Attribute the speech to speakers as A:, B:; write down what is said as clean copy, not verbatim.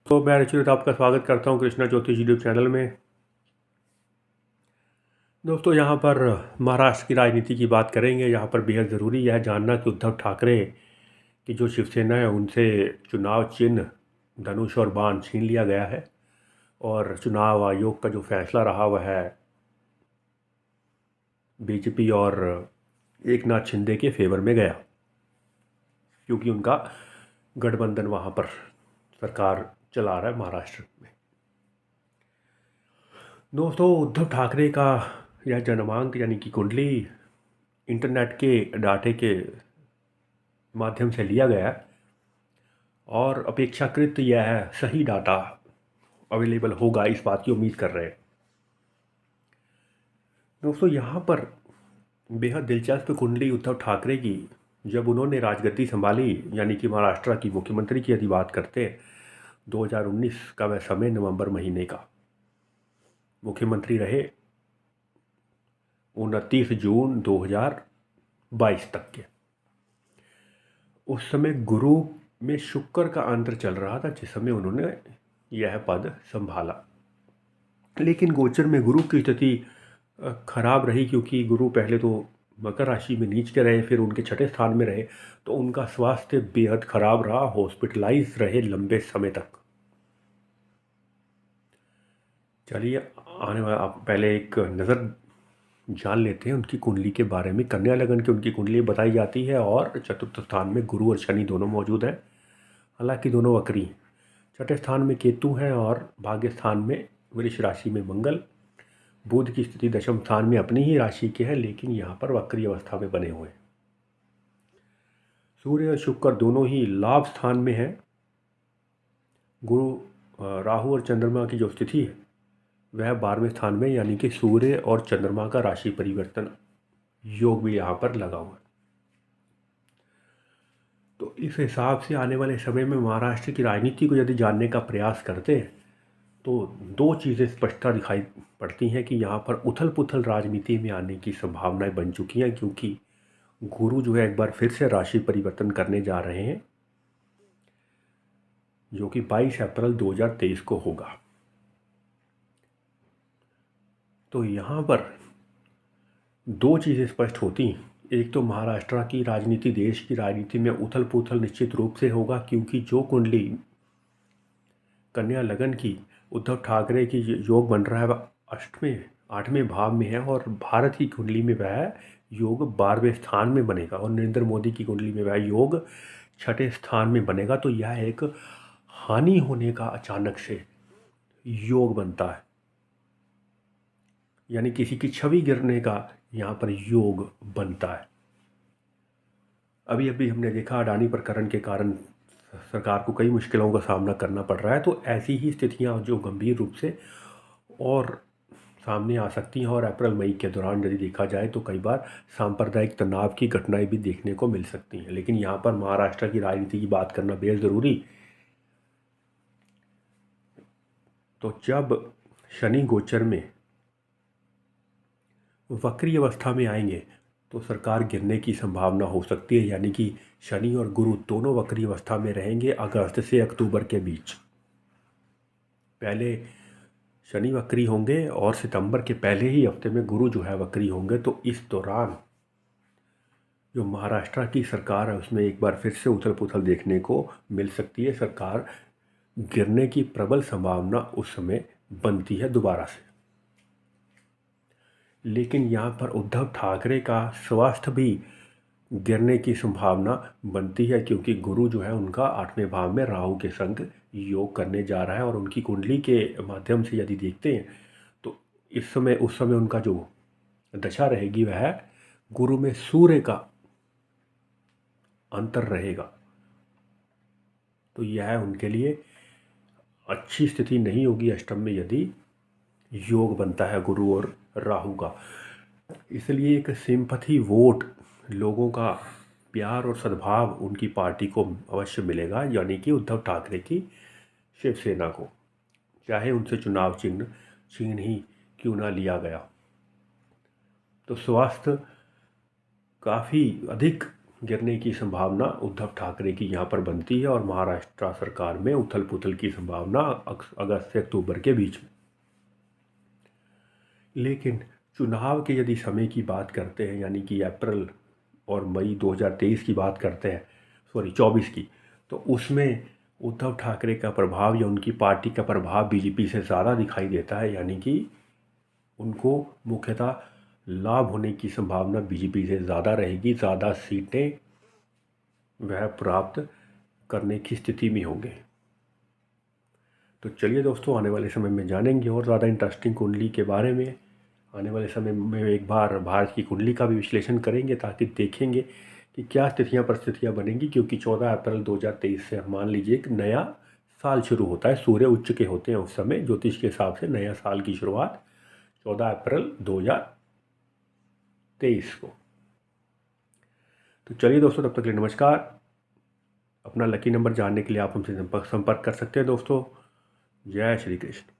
A: तो मैं ऋषित आपका स्वागत करता हूं कृष्णा ज्योतिष यूट्यूब चैनल में। दोस्तों, यहाँ पर महाराष्ट्र की राजनीति की बात करेंगे। यहाँ पर बेहद ज़रूरी है जानना कि उद्धव ठाकरे की जो शिवसेना है उनसे चुनाव चिन्ह धनुष और बाण छीन लिया गया है और चुनाव आयोग का जो फैसला रहा वह है बीजेपी और एकनाथ शिंदे के फेवर में गया, क्योंकि उनका गठबंधन वहाँ पर सरकार चला रहा है महाराष्ट्र में। दोस्तों, उद्धव ठाकरे का यह जन्मांक यानी कि कुंडली इंटरनेट के डाटे के माध्यम से लिया गया है और अपेक्षाकृत यह सही डाटा अवेलेबल होगा, इस बात की उम्मीद कर रहे हैं। दोस्तों, यहाँ पर बेहद दिलचस्प कुंडली उद्धव ठाकरे की जब उन्होंने राजगद्दी संभाली, यानी कि महाराष्ट्र की मुख्यमंत्री की यदि बात करते हैं, 2019 का वह समय नवंबर महीने का मुख्यमंत्री रहे 29 जून 2022 तक के। उस समय गुरु में शुक्र का अंतर चल रहा था जिस समय उन्होंने यह पद संभाला, लेकिन गोचर में गुरु की स्थिति खराब रही, क्योंकि गुरु पहले तो मकर राशि में नीच के रहे, फिर उनके छठे स्थान में रहे, तो उनका स्वास्थ्य बेहद खराब रहा, हॉस्पिटलाइज रहे लंबे समय तक। चलिए आने वाला आप पहले एक नज़र जान लेते हैं उनकी कुंडली के बारे में। कन्या लगन की उनकी कुंडली बताई जाती है और चतुर्थ स्थान में गुरु और शनि दोनों मौजूद हैं, हालांकि दोनों वक्री हैं। छठे स्थान में केतु हैं और भाग्य स्थान में वृष राशि में मंगल। बुध की स्थिति दशम स्थान में अपनी ही राशि के है, लेकिन यहाँ पर वक्री अवस्था में बने हुए हैं। सूर्य और शुक्र दोनों ही लाभ स्थान में है। गुरु राहु और चंद्रमा की जो स्थिति है वह 12वें स्थान में, यानी कि सूर्य और चंद्रमा का राशि परिवर्तन योग भी यहाँ पर लगा हुआ है। तो इस हिसाब से आने वाले समय में महाराष्ट्र की राजनीति को यदि जानने का प्रयास करते हैं तो दो चीज़ें स्पष्टता दिखाई पड़ती हैं कि यहाँ पर उथल पुथल राजनीति में आने की संभावनाएं बन चुकी हैं, क्योंकि गुरु जो है एक बार फिर से राशि परिवर्तन करने जा रहे हैं, जो कि 22 अप्रैल 2023 को होगा। तो यहाँ पर दो चीज़ें स्पष्ट होती हैं। एक तो महाराष्ट्र की राजनीति, देश की राजनीति में उथल पुथल निश्चित रूप से होगा, क्योंकि जो कुंडली कन्या लगन की उद्धव ठाकरे की योग बन रहा है वह 8वें भाव में है, और भारत की कुंडली में वह योग 12वें स्थान में बनेगा, और नरेंद्र मोदी की कुंडली में वह योग छठे स्थान में बनेगा। तो यह एक हानि होने का अचानक से योग बनता है, यानी किसी की छवि गिरने का यहाँ पर योग बनता है। अभी अभी हमने देखा अडानी प्रकरण के कारण सरकार को कई मुश्किलों का सामना करना पड़ रहा है। तो ऐसी ही स्थितियाँ जो गंभीर रूप से और सामने आ सकती हैं, और अप्रैल मई के दौरान यदि देखा जाए तो कई बार सांप्रदायिक तनाव की घटनाएं भी देखने को मिल सकती हैं। लेकिन यहाँ पर महाराष्ट्र की राजनीति की बात करना बेहद ज़रूरी। तो जब शनि गोचर में वक्री अवस्था में आएंगे तो सरकार गिरने की संभावना हो सकती है, यानी कि शनि और गुरु दोनों वक्री अवस्था में रहेंगे अगस्त से अक्टूबर के बीच। पहले शनि वक्री होंगे और सितंबर के पहले ही हफ्ते में गुरु जो है वक्री होंगे। तो इस दौरान जो महाराष्ट्र की सरकार है उसमें एक बार फिर से उथल पुथल देखने को मिल सकती है। सरकार गिरने की प्रबल संभावना उस समय बनती है दोबारा से। लेकिन यहाँ पर उद्धव ठाकरे का स्वास्थ्य भी गिरने की संभावना बनती है, क्योंकि गुरु जो है उनका 8वें भाव में राहु के संग योग करने जा रहा है, और उनकी कुंडली के माध्यम से यदि देखते हैं तो उस समय उनका जो दशा रहेगी वह गुरु में सूर्य का अंतर रहेगा। तो यह उनके लिए अच्छी स्थिति नहीं होगी अष्टम में यदि योग बनता है गुरु और राहु का। इसलिए एक सिंपैथी वोट, लोगों का प्यार और सद्भाव उनकी पार्टी को अवश्य मिलेगा, यानी कि उद्धव ठाकरे की शिवसेना को, चाहे उनसे चुनाव चिन्ह छीन ही क्यों ना लिया गया। तो स्वास्थ्य काफ़ी अधिक गिरने की संभावना उद्धव ठाकरे की यहाँ पर बनती है और महाराष्ट्र सरकार में उथल पुथल की संभावना अगस्त से अक्टूबर के बीच में। लेकिन चुनाव के यदि समय की बात करते हैं, यानी कि अप्रैल और मई 2023 की बात करते हैं, सॉरी 24 की, तो उसमें उद्धव ठाकरे का प्रभाव या उनकी पार्टी का प्रभाव बीजेपी से ज़्यादा दिखाई देता है, यानी कि उनको मुख्यतः लाभ होने की संभावना बीजेपी से ज़्यादा रहेगी, ज़्यादा सीटें वह प्राप्त करने की स्थिति में होंगे। तो चलिए दोस्तों, आने वाले समय में जानेंगे और ज़्यादा इंटरेस्टिंग कुंडली के बारे में। आने वाले समय में एक बार भारत की कुंडली का भी विश्लेषण करेंगे ताकि देखेंगे कि क्या स्थितियाँ परिस्थितियाँ बनेंगी, क्योंकि 14 अप्रैल 2023 से मान लीजिए एक नया साल शुरू होता है। सूर्य उच्च के होते हैं उस समय, ज्योतिष के हिसाब से नया साल की शुरुआत 14 अप्रैल 2023 को। तो चलिए दोस्तों, तब तक के लिए नमस्कार। अपना लकी नंबर जानने के लिए आप हमसे संपर्क कर सकते हैं दोस्तों। जय श्री कृष्ण।